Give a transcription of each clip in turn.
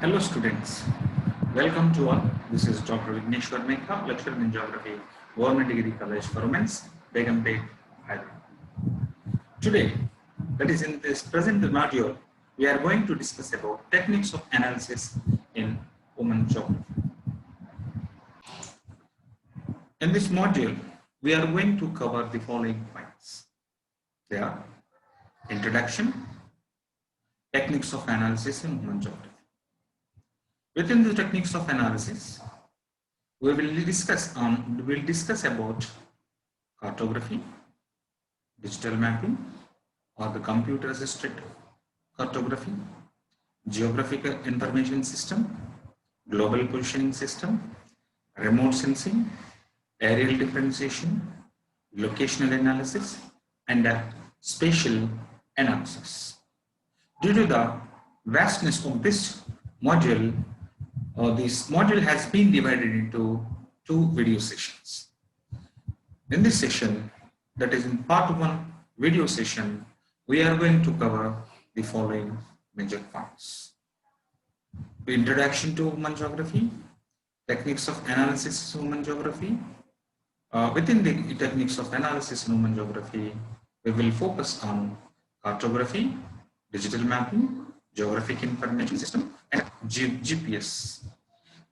Hello students, welcome to all. This is Dr. Vigneshwar Mekha, lecturer in Geography, Government Degree College for Women's, Begumpet, Hyderabad. Today, that is in this present module, we are going to discuss about techniques of analysis in women geography. In this module, we are going to cover the following points. They are introduction, techniques of analysis in women geography. Within the techniques of analysis, we will discuss about cartography, digital mapping or the computer assisted cartography, geographical information system, global positioning system, remote sensing, aerial differentiation, locational analysis, and spatial analysis. Due to the vastness of this module has been divided into two video sessions. In this session, that is in part 1 video session, we are going to cover the following major points. The introduction to women geography, techniques of analysis in women geography. Within the techniques of analysis in women geography, we will focus on cartography, digital mapping, geographic information system, and GPS.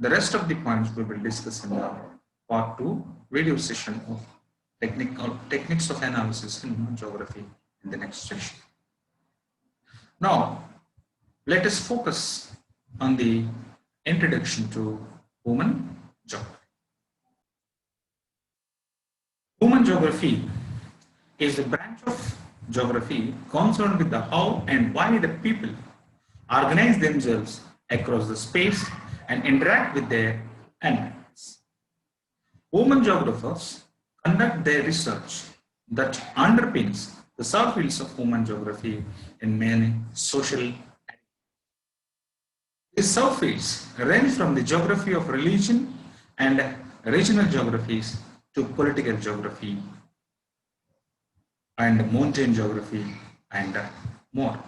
The rest of the points we will discuss in the part 2 video session of techniques of analysis in human geography in the next session. Now, let us focus on the introduction to women geography. Women geography is the branch of geography concerned with the how and why the people organize themselves across the space and interact with their environments. Women geographers conduct their research that underpins the subfields of women geography in many social activities. These subfields range from the geography of religion and regional geographies to political geography and mountain geography and more.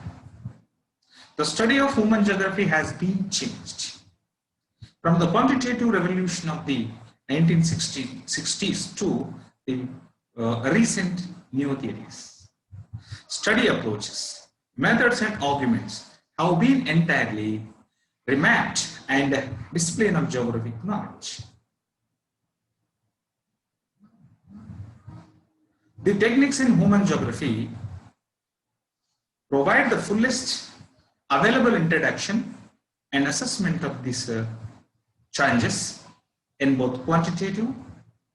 The study of women geography has been changed. From the quantitative revolution of the 1960s to the recent new theories, study approaches, methods and arguments have been entirely remapped and discipline of geographic knowledge. The techniques in women geography provide the fullest available introduction and assessment of these changes in both quantitative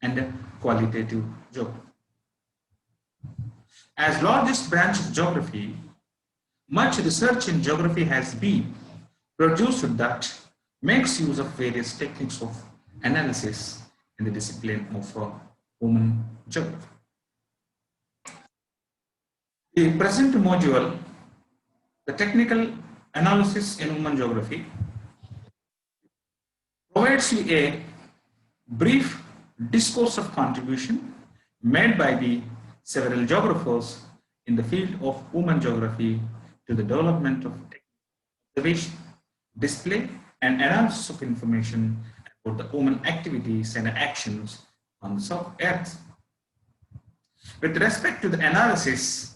and qualitative geography. As largest branch of geography, much research in geography has been produced that makes use of various techniques of analysis in the discipline of women geography. The present module, the technical analysis in women geography, provides you a brief discourse of contribution made by the several geographers in the field of women geography to the development of observation, display, and analysis of information about the women activities and actions on the earth. With respect to the analysis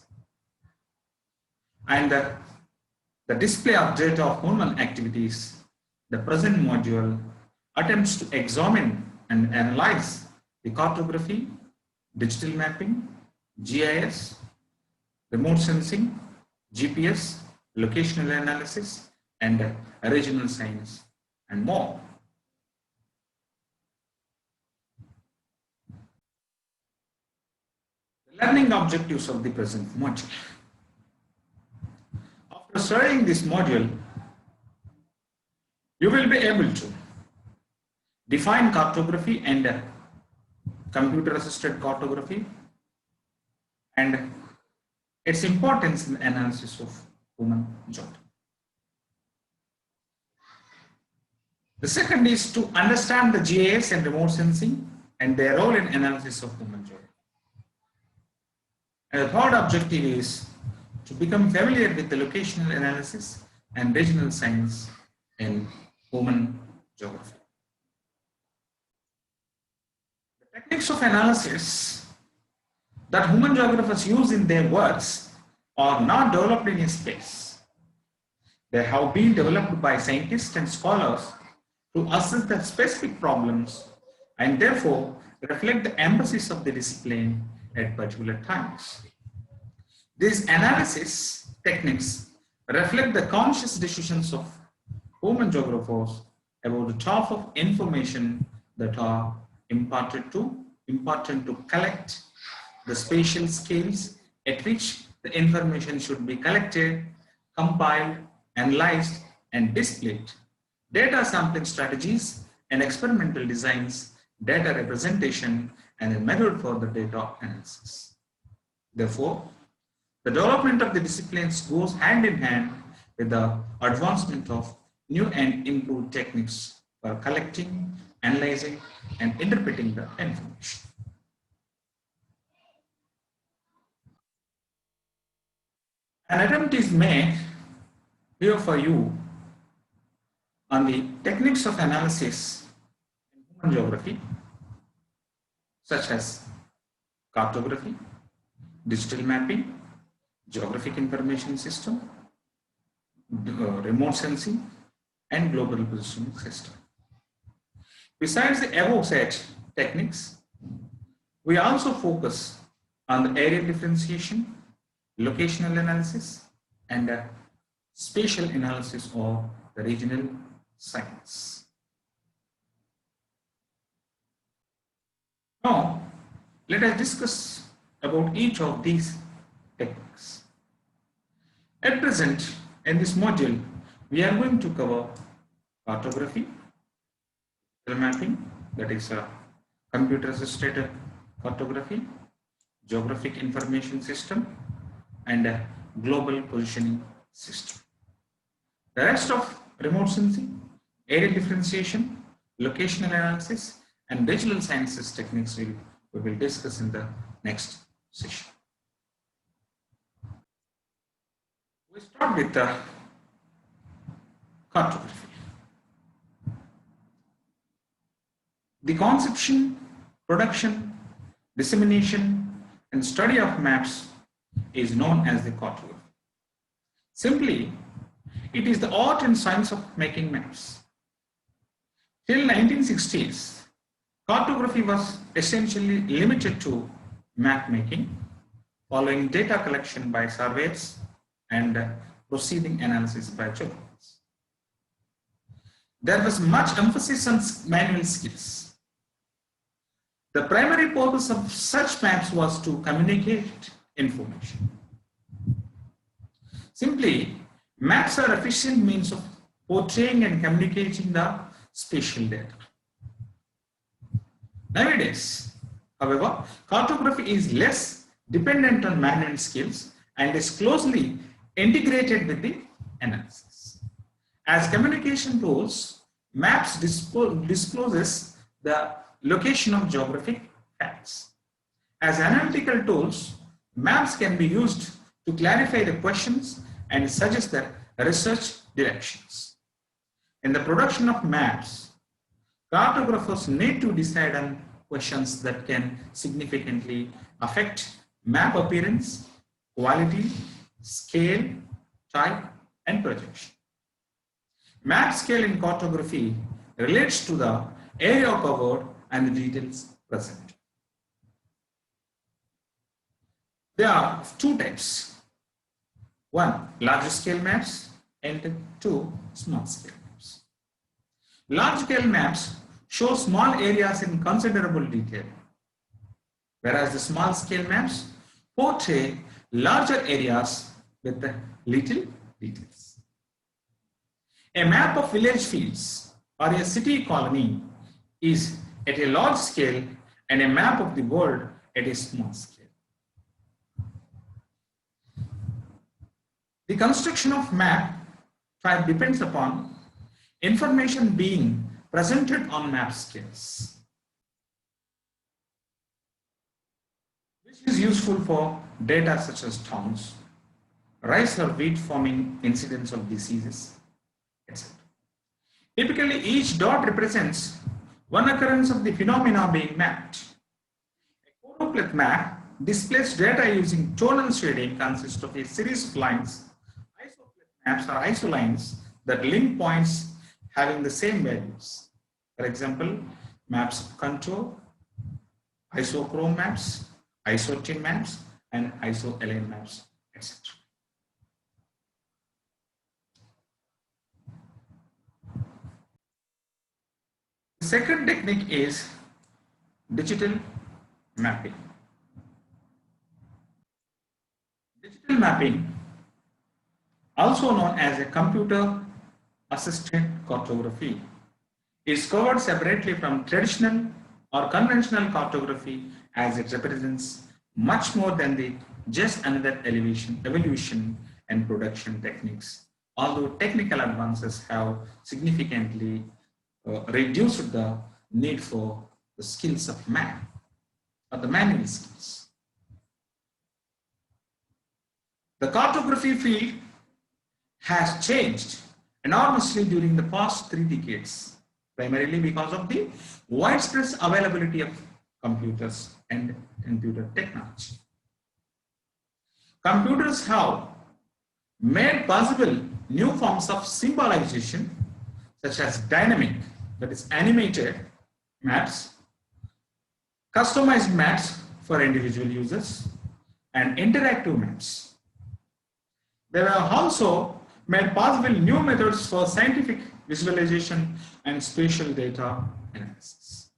and the display of data of women activities, the present module attempts to examine and analyze the cartography, digital mapping, GIS, remote sensing, GPS, locational analysis, and regional science, and more. The learning objectives of the present module. After studying this module, you will be able to define cartography and computer assisted cartography and its importance in the analysis of women geography. The second is to understand the GIS and remote sensing and their role in analysis of women geography. And the third objective is to become familiar with the locational analysis and regional science in human geography. The techniques of analysis that human geographers use in their works are not developed in a space. They have been developed by scientists and scholars to assess the specific problems and therefore reflect the emphasis of the discipline at particular times. These analysis techniques reflect the conscious decisions of human geographers about the type of information that are important to collect, the spatial scales at which the information should be collected, compiled, analyzed, and displayed, data sampling strategies and experimental designs, data representation, and a method for the data analysis. Therefore, the development of the disciplines goes hand in hand with the advancement of new and improved techniques for collecting, analyzing, and interpreting the information. An attempt is made here for you on the techniques of analysis in human geography, such as cartography, digital mapping, geographic information system, remote sensing, and global positioning system. Besides the above said techniques, we also focus on the area differentiation, locational analysis, and spatial analysis of the regional science. Now, let us discuss about each of these techniques. At present, in this module, we are going to cover cartography, mapping, that is a computer-assisted cartography, geographic information system, and a global positioning system. The rest of remote sensing, area differentiation, locational analysis, and digital sciences techniques we will discuss in the next session. We start with the cartography. The conception, production, dissemination, and study of maps is known as the cartography. Simply, it is the art and science of making maps. Till 1960s, cartography was essentially limited to map making, following data collection by surveyors and proceeding analysis by geographers. There was much emphasis on manual skills. The primary purpose of such maps was to communicate information. Simply, maps are efficient means of portraying and communicating the spatial data. Nowadays, however, cartography is less dependent on manual skills and is closely integrated with the analysis. As communication tools, maps discloses the location of geographic facts. As analytical tools, maps can be used to clarify the questions and suggest the research directions. In the production of maps, cartographers need to decide on questions that can significantly affect map appearance, quality, scale, type, and projection. Map scale in cartography relates to the area covered and the details present. There are two types. One, large scale maps, and two, small scale maps. Large scale maps show small areas in considerable detail, whereas the small scale maps portray larger areas with little details. A map of village fields or a city colony is at a large scale, and a map of the world at a small scale. The construction of map type depends upon information being presented on map scales, which is useful for data such as towns, rice or wheat farming incidents of diseases, etc. Typically, each dot represents one occurrence of the phenomena being mapped. A choropleth map displays data using tonal shading consists of a series of lines. Isoplet maps are isolines that link points having the same values. For example, maps of contour, isochrome maps, isotin maps, and isoalign maps, etc. The second technique is digital mapping. Digital mapping, also known as a computer assisted cartography, is covered separately from traditional or conventional cartography as it represents much more than the just another evolution and production techniques. Although technical advances have significantly reduced the need for the skills of man or the manual skills. The cartography field has changed enormously during the past 3 decades, primarily because of the widespread availability of computers and computer technology. Computers have made possible new forms of symbolization, such as dynamic, that is animated maps, customized maps for individual users, and interactive maps. They have also made possible new methods for scientific visualization and spatial data analysis.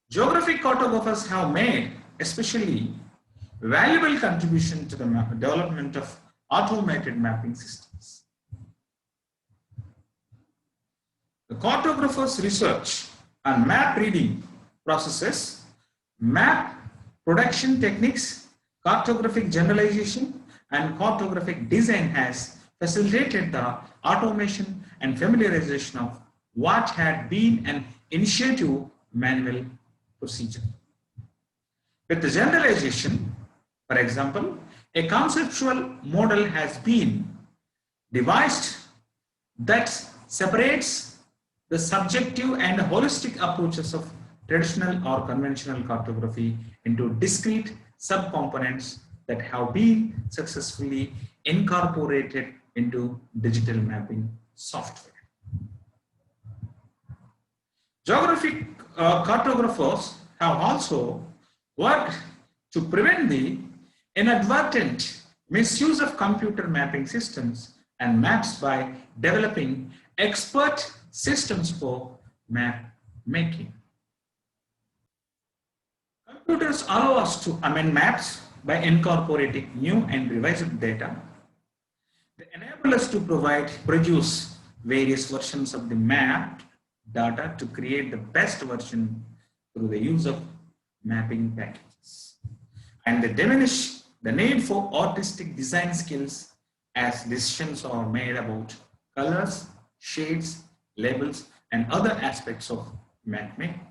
Geographic cartographers have made especially valuable contribution to the development of automated mapping systems. The cartographers' research on map reading processes, map production techniques, cartographic generalization, and cartographic design has facilitated the automation and familiarization of what had been an initiative manual procedure. With the generalization, for example, a conceptual model has been devised that separates the subjective and holistic approaches of traditional or conventional cartography into discrete subcomponents that have been successfully incorporated into digital mapping software. Geographic cartographers have also worked to prevent the inadvertent misuse of computer mapping systems and maps by developing expert systems for map making. Computers allow us to amend maps by incorporating new and revised data. They enable us to produce various versions of the mapped data to create the best version through the use of mapping packages. And they diminish the need for artistic design skills as decisions are made about colors, shades, labels, and other aspects of map making.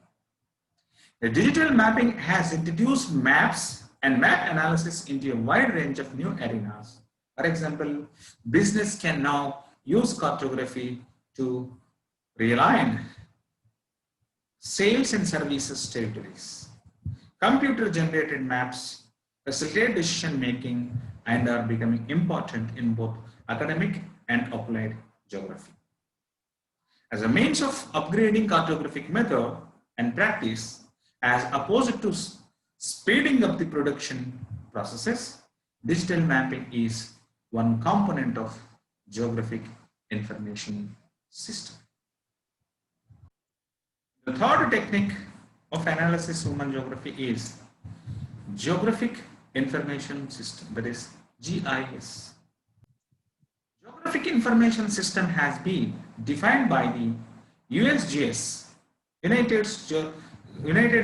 The digital mapping has introduced maps and map analysis into a wide range of new arenas. For example, business can now use cartography to realign sales and services territories. Computer-generated maps facilitate decision making and are becoming important in both academic and applied geography. As a means of upgrading cartographic method and practice, as opposed to speeding up the production processes, digital mapping is one component of geographic information system. The third technique of analysis human geography is Geographic Information System, that is GIS. Geographic Information System has been defined by the USGS, United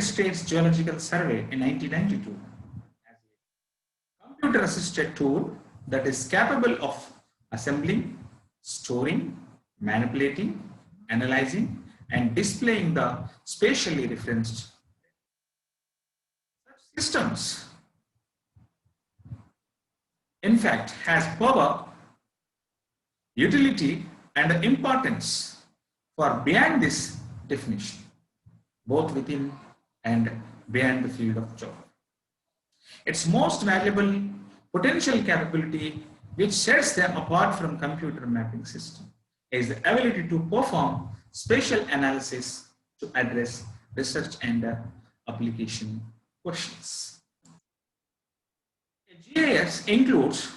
States Geological Survey in 1992 as a computer-assisted tool that is capable of assembling, storing, manipulating, analyzing, and displaying the spatially referenced systems. In fact, has power, utility, and importance for beyond this definition, both within and beyond the field of geography. Its most valuable potential capability, which sets them apart from computer mapping system, is the ability to perform spatial analysis to address research and application questions. A GIS includes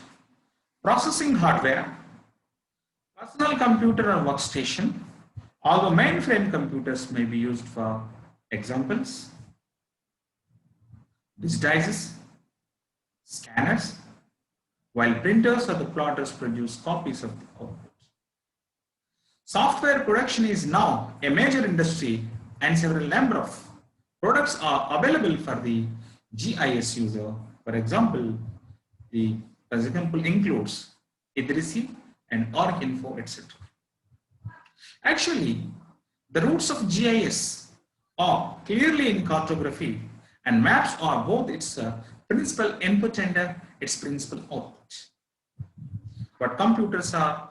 processing hardware, personal computer or workstation, although mainframe computers may be used for examples, digitizers, scanners, while printers or the plotters produce copies of the output. Software production is now a major industry and several number of products are available for the GIS user. For example, the example includes Idrisi and OrgInfo, etc. Actually, the roots of GIS are clearly in cartography, and maps are both its principal input and its principal output. But computers are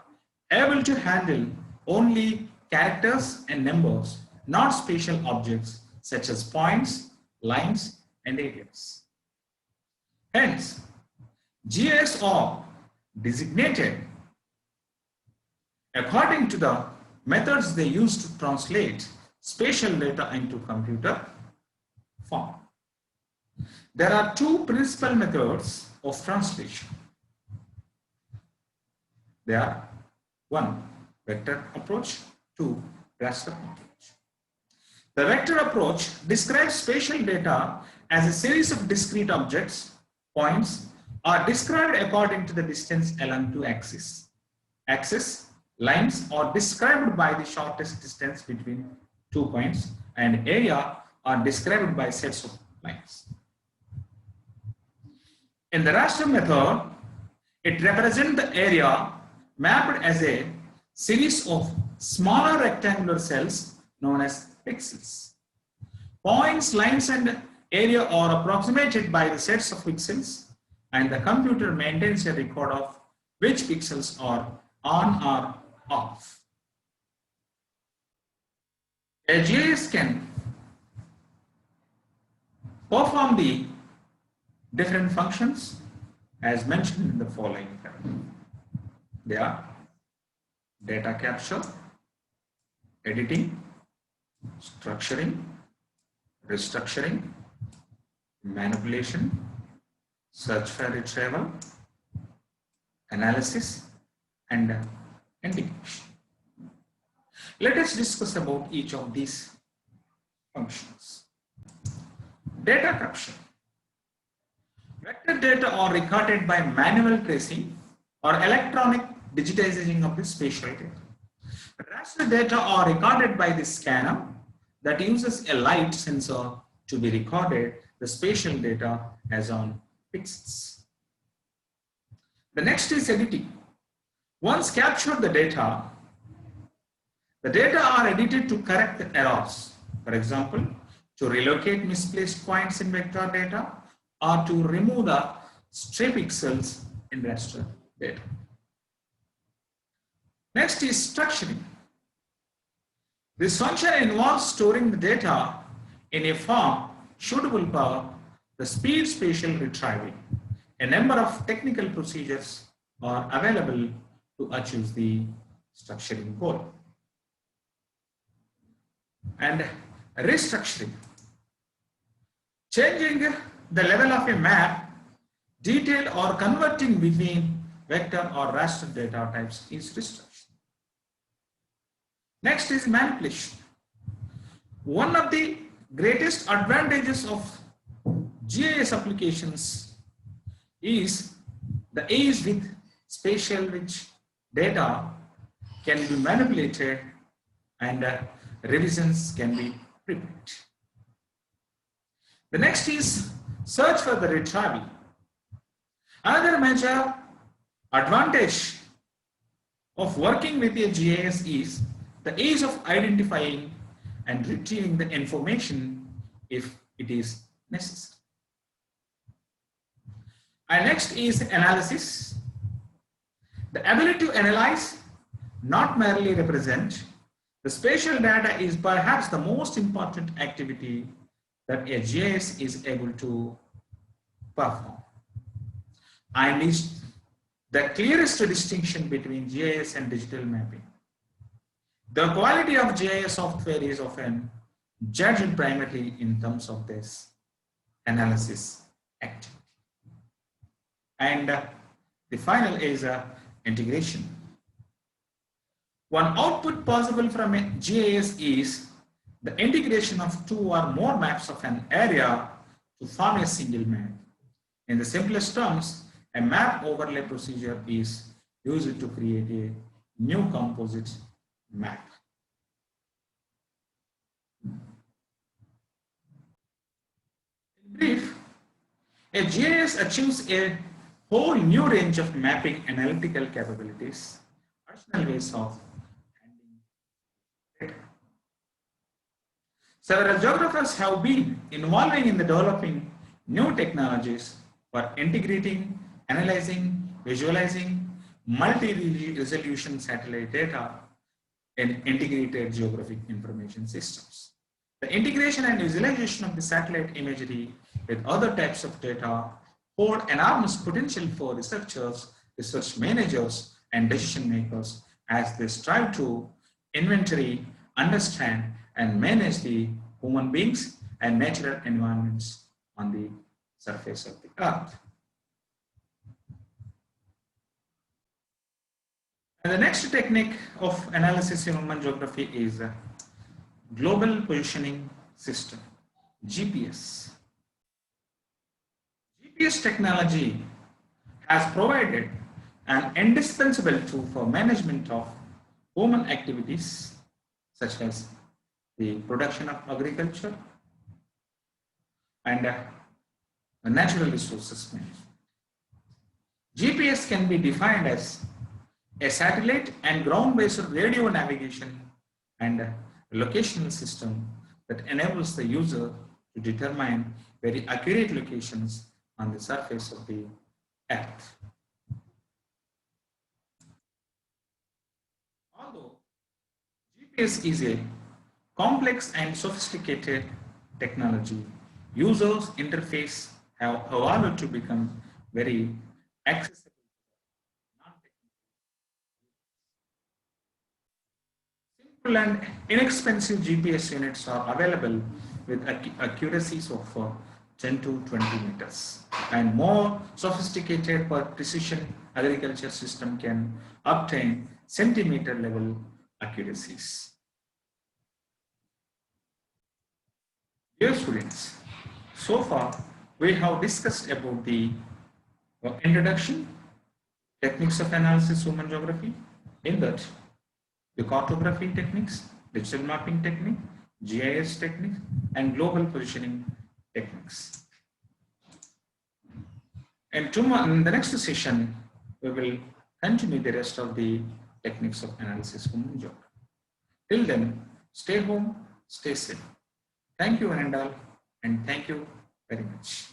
able to handle only characters and numbers, not spatial objects such as points, lines, and areas. Hence, GIS are designated according to the methods they use to translate spatial data into computer form. There are two principal methods of translation. They are: 1, vector approach; 2, raster approach. The vector approach describes spatial data as a series of discrete objects. Points are described according to the distance along two axes. Lines are described by the shortest distance between 2 points, and area are described by sets of lines. In the raster method, it represents the area mapped as a series of smaller rectangular cells known as pixels. Points, lines, and area are approximated by the sets of pixels, and the computer maintains a record of which pixels are on or off. A GIS can perform the different functions as mentioned in the following paragraph. They are data capture, editing, structuring, restructuring, manipulation, search for retrieval, analysis, and integration. Let us discuss about each of these functions. Data capture. Vector data are recorded by manual tracing or electronic digitizing of the spatial data. Raster data are recorded by the scanner that uses a light sensor to be recorded the spatial data as on pixels. The next is editing. Once captured the data are edited to correct the errors. For example, to relocate misplaced points in vector data or to remove the stray pixels in raster data. Next is structuring. This function involves storing the data in a form suitable for the speed spatial retrieval. A number of technical procedures are available to achieve the structuring goal. And restructuring. Changing the level of a map, detail, or converting between vector or raster data types is restructuring. Next is manipulation. One of the greatest advantages of GIS applications is the ease with spatial which data can be manipulated and revisions can be prepared. The next is search for the retrieval. Another major advantage of working with a GIS is the ease of identifying and retrieving the information if it is necessary. And next is analysis. The ability to analyze, not merely represent, the The spatial data is perhaps the most important activity that a GIS is able to perform, and is the clearest distinction between GIS and digital mapping. The quality of GIS software is often judged primarily in terms of this analysis activity. And the final is integration. One output possible from a GIS is the integration of two or more maps of an area to form a single map. In the simplest terms, a map overlay procedure is used to create a new composite map. In brief, a GIS achieves a whole new range of mapping analytical capabilities, additional ways of handling data. Several geographers have been involving in the developing new technologies for integrating, analyzing, visualizing multi-resolution satellite data in integrated geographic information systems. The integration and visualization of the satellite imagery with other types of data hold enormous potential for researchers, research managers, and decision makers as they strive to inventory, understand, and manage the human beings and natural environments on the surface of the earth. And the next technique of analysis in human geography is Global Positioning System, GPS. GPS technology has provided an indispensable tool for management of human activities such as the production of agriculture and natural resources management. GPS can be defined as a satellite and ground-based radio navigation and locational system that enables the user to determine very accurate locations on the surface of the earth. Although GPS is a complex and sophisticated technology, users' interface have evolved to become very accessible. Simple and inexpensive GPS units are available with accuracies of 10 to 20 meters, and more sophisticated precision agriculture system can obtain centimeter level accuracies. Dear students, so far we have discussed about the introduction, techniques of analysis human geography, in that the cartography techniques, digital mapping technique, GIS technique, and global positioning techniques. And tomorrow, in the next session, we will continue the rest of the techniques of analysis human geography. Till then, stay home, stay safe. Thank you, Anandal, and thank you very much.